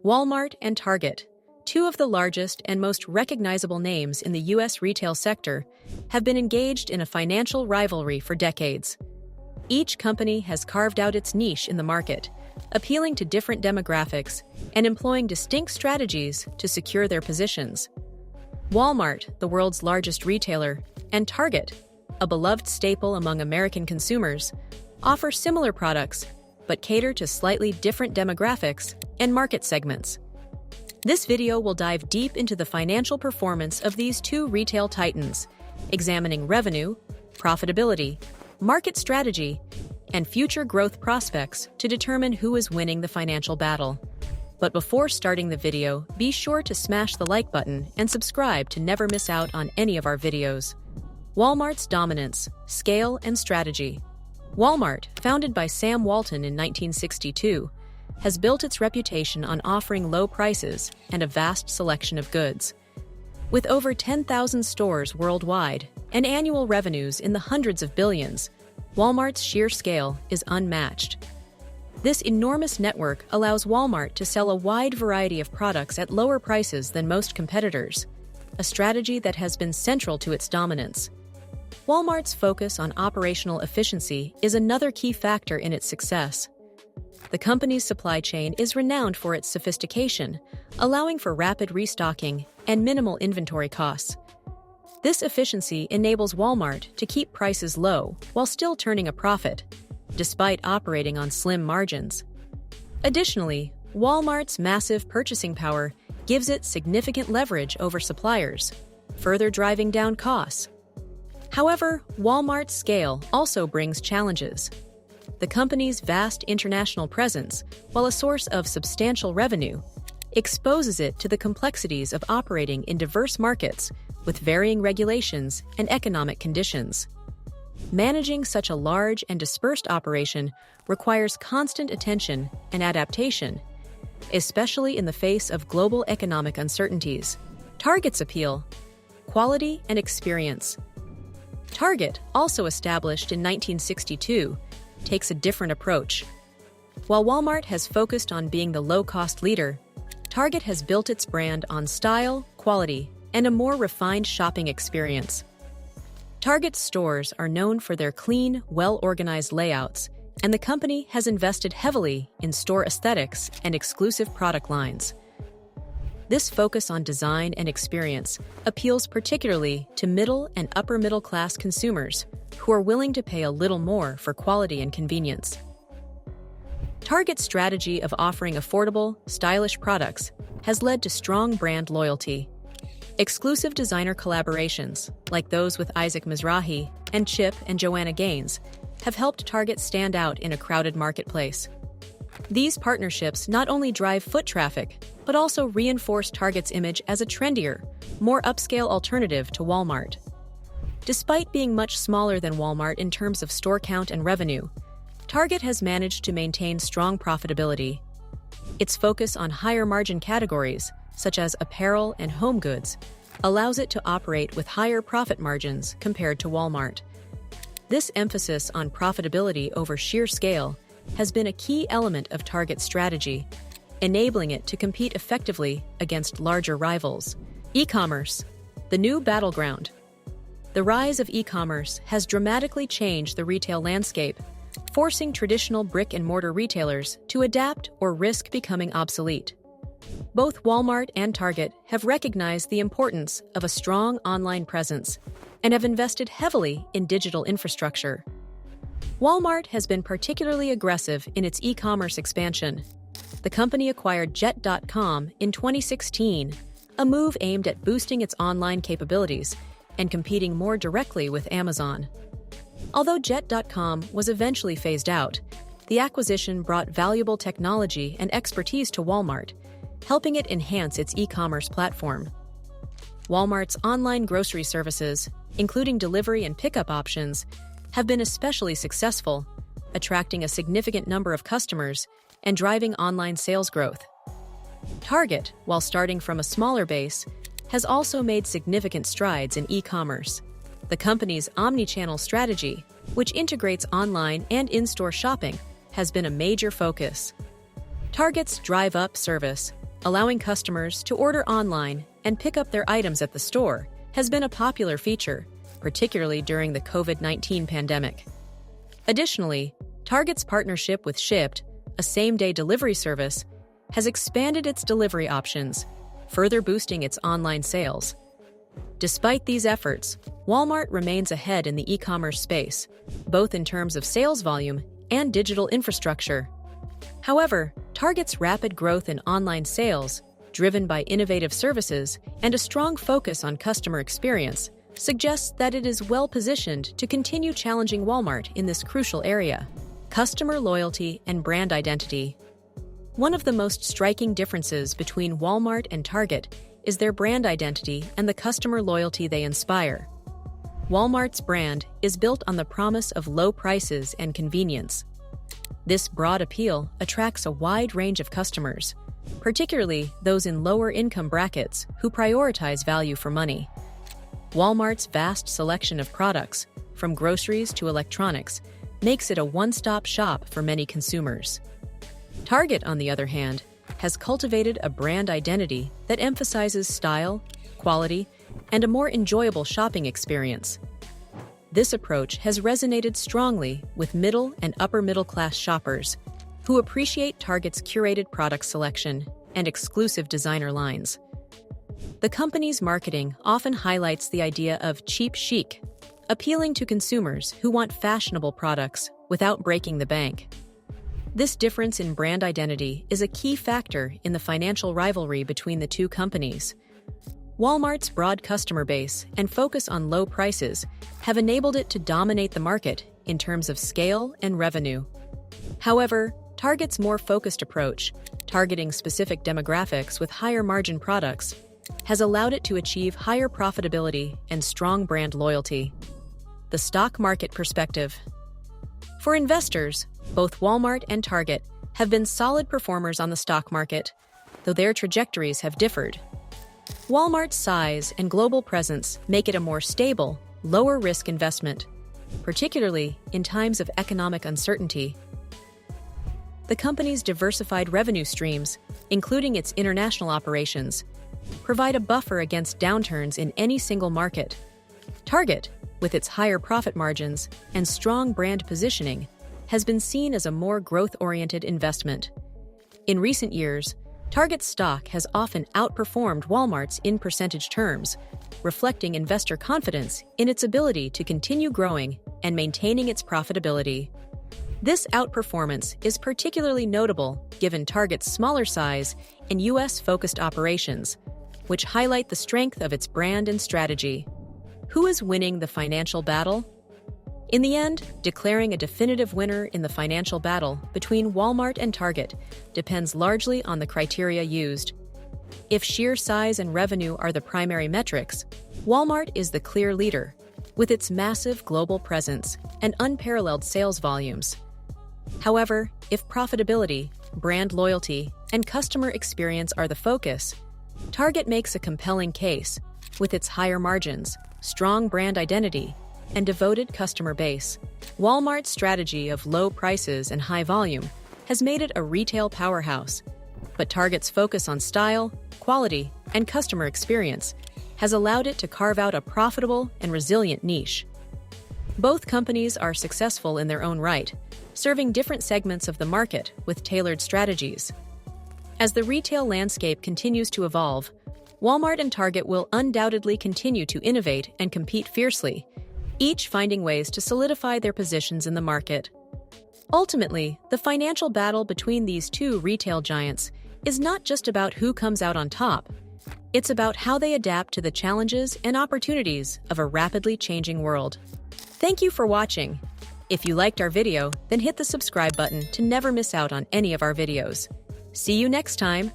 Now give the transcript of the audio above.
Walmart and Target, two of the largest and most recognizable names in the U.S. retail sector, have been engaged in a financial rivalry for decades. Each company has carved out its niche in the market, appealing to different demographics and employing distinct strategies to secure their positions. Walmart, the world's largest retailer, and Target, a beloved staple among American consumers, offer similar products but cater to slightly different demographics and market segments. This video will dive deep into the financial performance of these two retail titans, examining revenue, profitability, market strategy, and future growth prospects to determine who is winning the financial battle. But before starting the video, be sure to smash the like button and subscribe to never miss out on any of our videos. Walmart's dominance, scale, and strategy. Walmart, founded by Sam Walton in 1962, has built its reputation on offering low prices and a vast selection of goods. With over 10,000 stores worldwide and annual revenues in the hundreds of billions, Walmart's sheer scale is unmatched. This enormous network allows Walmart to sell a wide variety of products at lower prices than most competitors, a strategy that has been central to its dominance. Walmart's focus on operational efficiency is another key factor in its success. The company's supply chain is renowned for its sophistication, allowing for rapid restocking and minimal inventory costs. This efficiency enables Walmart to keep prices low while still turning a profit, despite operating on slim margins. Additionally, Walmart's massive purchasing power gives it significant leverage over suppliers, further driving down costs. However, Walmart's scale also brings challenges. The company's vast international presence, while a source of substantial revenue, exposes it to the complexities of operating in diverse markets with varying regulations and economic conditions. Managing such a large and dispersed operation requires constant attention and adaptation, especially in the face of global economic uncertainties. Target's appeal: quality and experience. Target, also established in 1962, takes a different approach. While Walmart has focused on being the low-cost leader, Target has built its brand on style, quality, and a more refined shopping experience. Target's stores are known for their clean, well-organized layouts, and the company has invested heavily in store aesthetics and exclusive product lines. This focus on design and experience appeals particularly to middle and upper-middle-class consumers who are willing to pay a little more for quality and convenience. Target's strategy of offering affordable, stylish products has led to strong brand loyalty. Exclusive designer collaborations, like those with Isaac Mizrahi and Chip and Joanna Gaines, have helped Target stand out in a crowded marketplace. These partnerships not only drive foot traffic, but also reinforce Target's image as a trendier, more upscale alternative to Walmart. Despite being much smaller than Walmart in terms of store count and revenue, Target has managed to maintain strong profitability. Its focus on higher margin categories, such as apparel and home goods, allows it to operate with higher profit margins compared to Walmart. This emphasis on profitability over sheer scale has been a key element of Target's strategy, enabling it to compete effectively against larger rivals. E-commerce, the new battleground. The rise of e-commerce has dramatically changed the retail landscape, forcing traditional brick-and-mortar retailers to adapt or risk becoming obsolete. Both Walmart and Target have recognized the importance of a strong online presence and have invested heavily in digital infrastructure. Walmart has been particularly aggressive in its e-commerce expansion. The company acquired Jet.com in 2016, a move aimed at boosting its online capabilities and competing more directly with Amazon. Although Jet.com was eventually phased out, the acquisition brought valuable technology and expertise to Walmart, helping it enhance its e-commerce platform. Walmart's online grocery services, including delivery and pickup options, have been especially successful, attracting a significant number of customers and driving online sales growth. Target, while starting from a smaller base, has also made significant strides in e-commerce. The company's omni-channel strategy, which integrates online and in-store shopping, has been a major focus. Target's Drive Up service, allowing customers to order online and pick up their items at the store, has been a popular feature, particularly during the COVID-19 pandemic. Additionally, Target's partnership with Shipt, a same-day delivery service, has expanded its delivery options, further boosting its online sales. Despite these efforts, Walmart remains ahead in the e-commerce space, both in terms of sales volume and digital infrastructure. However, Target's rapid growth in online sales, driven by innovative services and a strong focus on customer experience, suggests that it is well-positioned to continue challenging Walmart in this crucial area. Customer loyalty and brand identity. One of the most striking differences between Walmart and Target is their brand identity and the customer loyalty they inspire. Walmart's brand is built on the promise of low prices and convenience. This broad appeal attracts a wide range of customers, particularly those in lower income brackets who prioritize value for money. Walmart's vast selection of products, from groceries to electronics, makes it a one-stop shop for many consumers. Target, on the other hand, has cultivated a brand identity that emphasizes style, quality, and a more enjoyable shopping experience. This approach has resonated strongly with middle and upper-middle-class shoppers who appreciate Target's curated product selection and exclusive designer lines. The company's marketing often highlights the idea of cheap chic, appealing to consumers who want fashionable products without breaking the bank. This difference in brand identity is a key factor in the financial rivalry between the two companies. Walmart's broad customer base and focus on low prices have enabled it to dominate the market in terms of scale and revenue. However, Target's more focused approach, targeting specific demographics with higher margin products, has allowed it to achieve higher profitability and strong brand loyalty. The stock market perspective. For investors, both Walmart and Target have been solid performers on the stock market, though their trajectories have differed. Walmart's size and global presence make it a more stable, lower-risk investment, particularly in times of economic uncertainty. The company's diversified revenue streams, including its international operations, provide a buffer against downturns in any single market. Target, with its higher profit margins and strong brand positioning, has been seen as a more growth-oriented investment. In recent years, Target's stock has often outperformed Walmart's in percentage terms, reflecting investor confidence in its ability to continue growing and maintaining its profitability. This outperformance is particularly notable given Target's smaller size and U.S.-focused operations, which highlight the strength of its brand and strategy. Who is winning the financial battle? In the end, declaring a definitive winner in the financial battle between Walmart and Target depends largely on the criteria used. If sheer size and revenue are the primary metrics, Walmart is the clear leader, with its massive global presence and unparalleled sales volumes. However, if profitability, brand loyalty, and customer experience are the focus, Target makes a compelling case, with its higher margins, strong brand identity, and devoted customer base. Walmart's strategy of low prices and high volume has made it a retail powerhouse, but Target's focus on style, quality, and customer experience has allowed it to carve out a profitable and resilient niche. Both companies are successful in their own right, serving different segments of the market with tailored strategies. As the retail landscape continues to evolve, Walmart and Target will undoubtedly continue to innovate and compete fiercely, each finding ways to solidify their positions in the market. Ultimately, the financial battle between these two retail giants is not just about who comes out on top. It's about how they adapt to the challenges and opportunities of a rapidly changing world. Thank you for watching. If you liked our video, then hit the subscribe button to never miss out on any of our videos. See you next time!